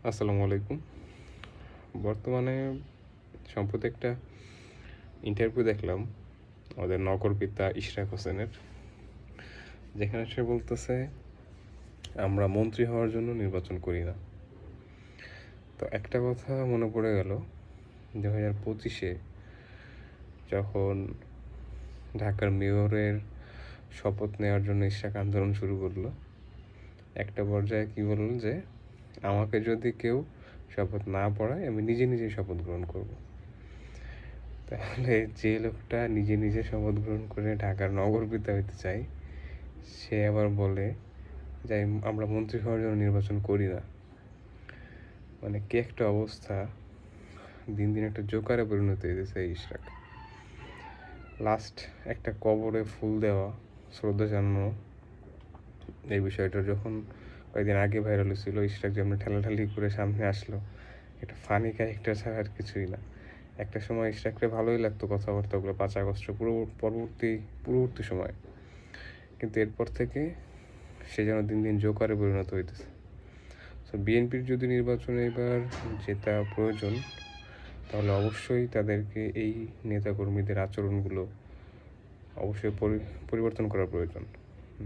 আসসালামু আলাইকুম। বর্তমানে সম্প্রতি একটা ইন্টারভিউ দেখলাম আমাদের নগরপিতা ইশরাক হোসেনের, যেখানে সে বলতেছে আমরা মন্ত্রী হওয়ার জন্য নির্বাচন করি না। তো একটা কথা মনে পড়ে গেল, 2025-এ যখন ঢাকার মেয়রের শপথ নেওয়ার জন্য ইশরাক আন্দোলন শুরু করলো, একটা পর্যায়ে কি বলল যে আমাকে যদি কেউ শপথ না পড়ায় আমি নিজে নিজে শপথ গ্রহণ করব। তাহলে যে লোকটা নিজে নিজে শপথ গ্রহণ করে ঢাকার নগরপিতা হইতে চায়, সে আবার বলে যে আমরা মন্ত্রী হওয়ার জন্য নির্বাচন করি না। মানে কি একটা অবস্থা! দিন দিন একটা জোকারে পরিণত হয়েছে এই ইশরাক। লাস্ট একটা কবরে ফুল দেওয়া, শ্রদ্ধা জানানো, এই বিষয়টা যখন কয়েকদিন আগে ভাইরাল হয়েছিল, ইশরাক যেমন ঠেলাঠালি করে সামনে আসলো, এটা ফানি ক্যারেক্টার ছাড়া আর কিছুই না। একটা সময় ইশরাকরে ভালোই লাগতো কথাবার্তাগুলো 5 আগস্ট পূর্ববর্তী সময়, কিন্তু এরপর থেকে সে যেন দিন দিন জোকারে পরিণত হইতেছে। সো বিএনপির যদি নির্বাচনে এবার জেতা প্রয়োজন, তাহলে অবশ্যই তাদেরকে এই নেতাকর্মীদের আচরণগুলো অবশ্যই পরিবর্তন করা প্রয়োজন।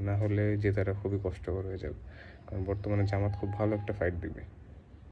না হলে জেতাটা খুবই কষ্টকর হয়ে যাবে, কারণ বর্তমানে জামাত খুব ভালো একটা ফাইট দিবে।